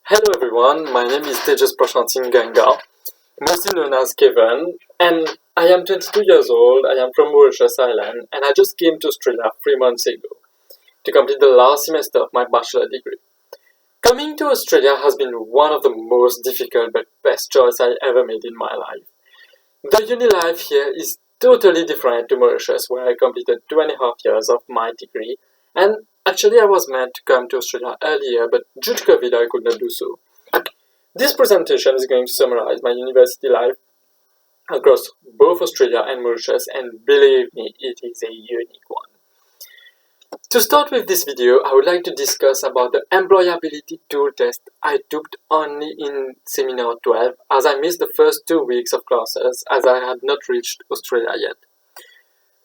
Hello everyone, my name is Tejas Prashantin Ganga, mostly known as Kevin, and I am 22 years old, I am from Mauritius Island, and I just came to Australia 3 months ago to complete the last semester of my bachelor degree. Coming to Australia has been one of the most difficult but best choice I ever made in my life. The uni life here is totally different to Mauritius, where I completed 2.5 years of my degree, and actually I was meant to come to Australia earlier, but due to COVID I could not do so. This presentation is going to summarize my university life across both Australia and Mauritius, and believe me, it is a unique one. To start with this video, I would like to discuss about the employability tool test I took only in seminar 12, as I missed the first 2 weeks of classes as I had not reached Australia yet.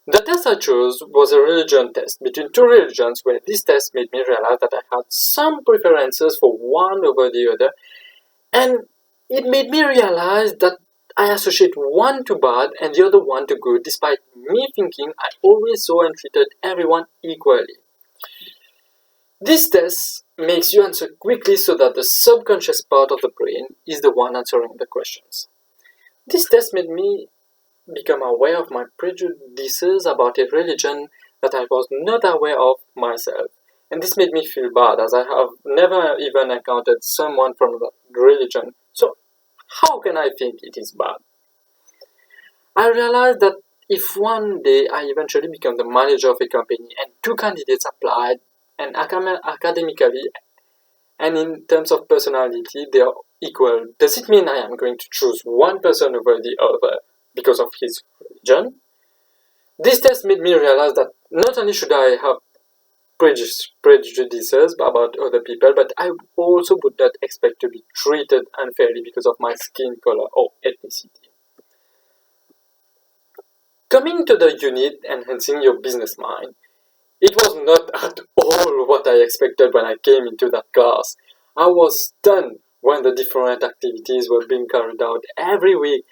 The test I chose was a religion test between two religions, where this test made me realize that I had some preferences for one over the other, and it made me realize that I associate one to bad and the other one to good, despite me thinking I always saw and treated everyone equally. This test makes you answer quickly so that the subconscious part of the brain is the one answering the questions. This test made me become aware of my prejudices about a religion that I was not aware of myself. And this made me feel bad, as I have never even encountered someone from that religion. So how can I think it is bad? I realized that if one day I eventually become the manager of a company and two candidates applied, and academically and in terms of personality they are equal, does it mean I am going to choose one person over the other because of his religion? This test made me realize that not only should I have prejudices about other people, but I also would not expect to be treated unfairly because of my skin color or ethnicity. Coming to the unit enhancing your business mind, it was not at all what I expected when I came into that class. I was stunned when the different activities were being carried out every week,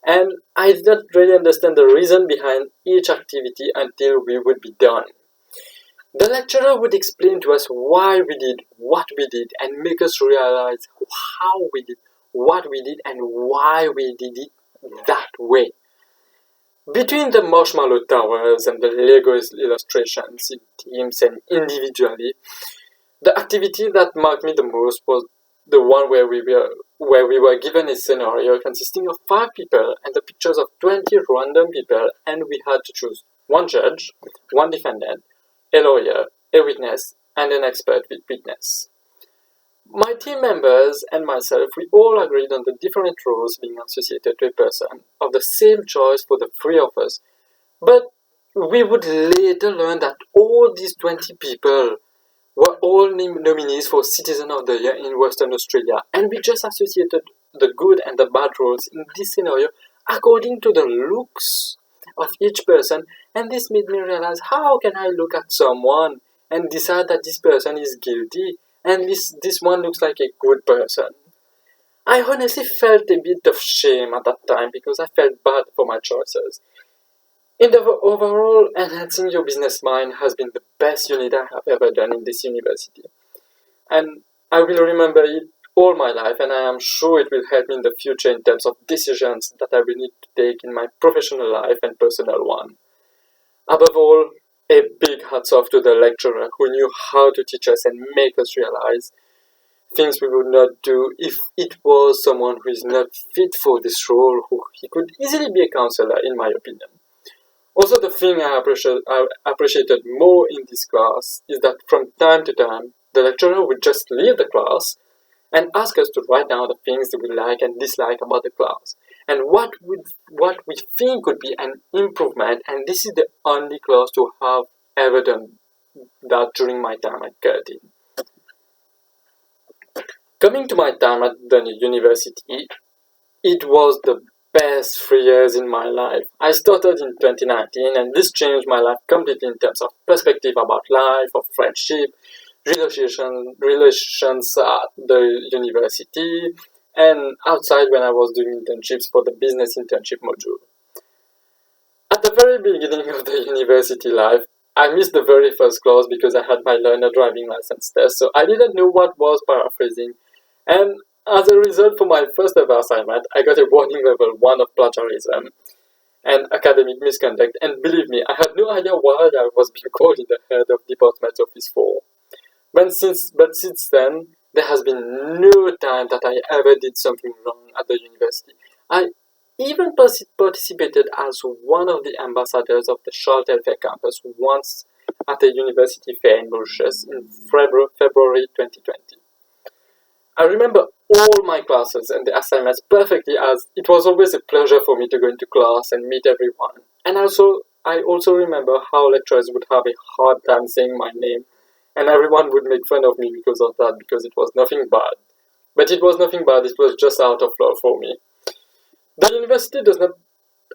and I did not really understand the reason behind each activity until we would be done. The lecturer would explain to us why we did what we did and make us realize how we did what we did and why we did it that way. Between the marshmallow towers and the Lego illustrations in teams and individually, the activity that marked me the most was the one where we were given a scenario consisting of 5 people and the pictures of 20 random people, and we had to choose one judge, one defendant, a lawyer, a witness, and an expert witness. My team members and myself, we all agreed on the different roles being associated to a person of the same choice for the 3 of us. But we would later learn that all these 20 people were all nominees for Citizen of the Year in Western Australia, and we just associated the good and the bad roles in this scenario according to the looks of each person, and this made me realize, how can I look at someone and decide that this person is guilty and this one looks like a good person? I honestly felt a bit of shame at that time because I felt bad for my choices. In the overall, enhancing your business mind has been the best unit I have ever done in this university. And I will remember it all my life, and I am sure it will help me in the future in terms of decisions that I will need to take in my professional life and personal one. Above all, a big hats off to the lecturer who knew how to teach us and make us realize things we would not do if it was someone who is not fit for this role, who he could easily be a counselor, in my opinion. Also, the thing I appreciated more in this class is that from time to time, the lecturer would just leave the class and ask us to write down the things that we like and dislike about the class, and what we think could be an improvement, and this is the only class to have ever done that during my time at Curtin. Coming to my time at the university, it was the best 3 years in my life. I started in 2019, and this changed my life completely in terms of perspective about life, of friendship, relations at the university, and outside when I was doing internships for the business internship module. At the very beginning of the university life, I missed the very first class because I had my learner driving license test, so I didn't know what was paraphrasing, And as a result, for my first ever assignment, I got a warning level 1 of plagiarism and academic misconduct. And believe me, I had no idea why I was being called in the head of department office for. But since then, there has been no time that I ever did something wrong at the university. I even participated as one of the ambassadors of the Child Welfare Campus once at a university fair in Mauritius in February 2020. I remember all my classes and the assignments perfectly, as it was always a pleasure for me to go into class and meet everyone. And I also remember how lecturers would have a hard time saying my name, and everyone would make fun of me because of that, because it was nothing bad. But it was nothing bad, it was just out of love for me. The university does not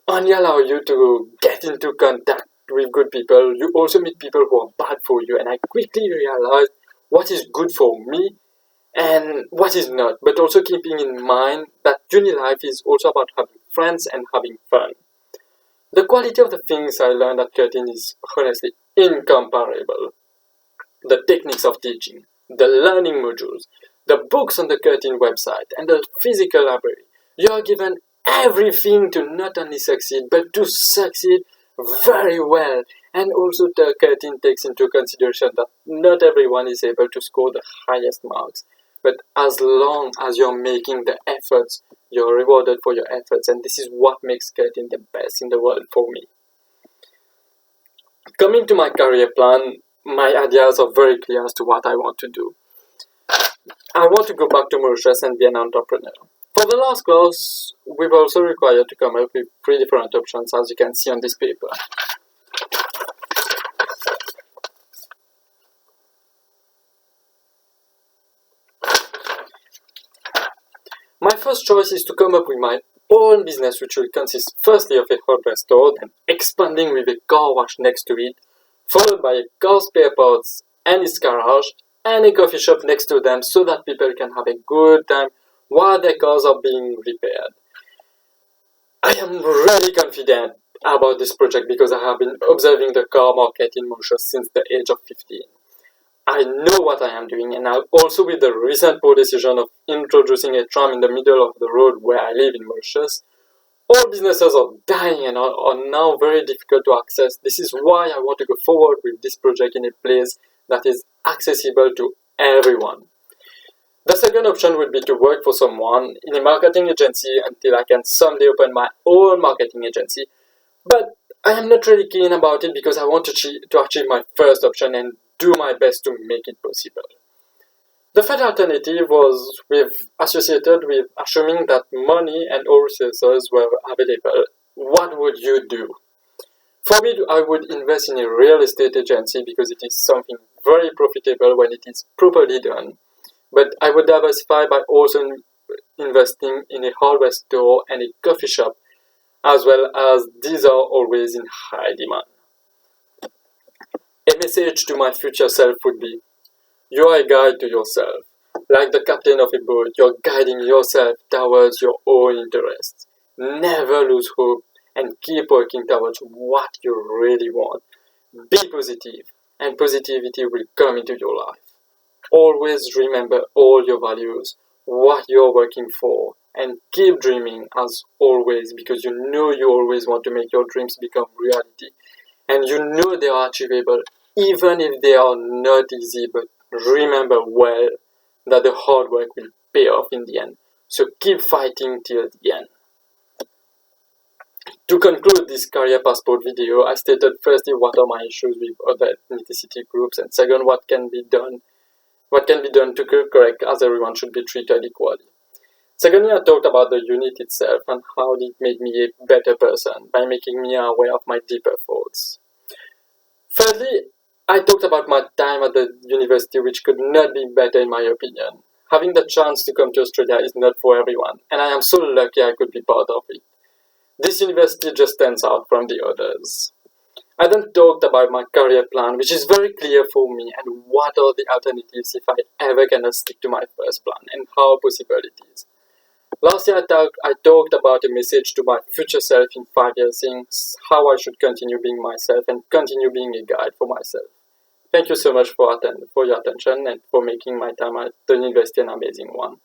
only allow you to get into contact with good people, you also meet people who are bad for you, and I quickly realized what is good for me and what is not, but also keeping in mind that uni life is also about having friends and having fun. The quality of the things I learned at Curtin is honestly incomparable. The techniques of teaching, the learning modules, the books on the Curtin website, and the physical library. You are given everything to not only succeed, but to succeed very well. And also the Curtin takes into consideration that not everyone is able to score the highest marks. But as long as you're making the efforts, you're rewarded for your efforts, and this is what makes Curtin the best in the world for me. Coming to my career plan, my ideas are very clear as to what I want to do. I want to go back to Mauritius and be an entrepreneur. For the last class, we were also required to come up with 3 different options, as you can see on this paper. My first choice is to come up with my own business, which will consist firstly of a hardware store, then expanding with a car wash next to it, followed by a car spare parts and its garage, and a coffee shop next to them, so that people can have a good time while their cars are being repaired. I am really confident about this project because I have been observing the car market in Mauritius since the age of 15. I know what I am doing, and also with the recent poor decision of introducing a tram in the middle of the road where I live in Mauritius, all businesses are dying and are now very difficult to access. This is why I want to go forward with this project in a place that is accessible to everyone. The second option would be to work for someone in a marketing agency until I can someday open my own marketing agency. But I am not really keen about it because I want to achieve my first option and do my best to make it possible. The third alternative was associated with assuming that money and all resources were available. What would you do? For me, I would invest in a real estate agency because it is something very profitable when it is properly done. But I would diversify by also investing in a hardware store and a coffee shop, as well as these are always in high demand. A message to my future self would be, you are a guide to yourself. Like the captain of a boat, you're guiding yourself towards your own interests. Never lose hope and keep working towards what you really want. Be positive, and positivity will come into your life. Always remember all your values, what you're working for, and keep dreaming as always, because you know you always want to make your dreams become reality. And you know they are achievable, even if they are not easy, but remember well that the hard work will pay off in the end. So keep fighting till the end. To conclude this career passport video, I stated firstly what are my issues with other ethnicity groups, and second what can be done to correct, as everyone should be treated equally. Secondly, I talked about the unit itself and how it made me a better person by making me aware of my deeper thoughts. Thirdly, I talked about my time at the university, which could not be better in my opinion. Having the chance to come to Australia is not for everyone, and I am so lucky I could be part of it. This university just stands out from the others. I then talked about my career plan, which is very clear for me, and what are the alternatives if I ever cannot stick to my first plan, and how possible it is. Lastly, I talked about a message to my future self in 5 years, saying how I should continue being myself and continue being a guide for myself. Thank you so much for your attention and for making my time at the university an amazing one.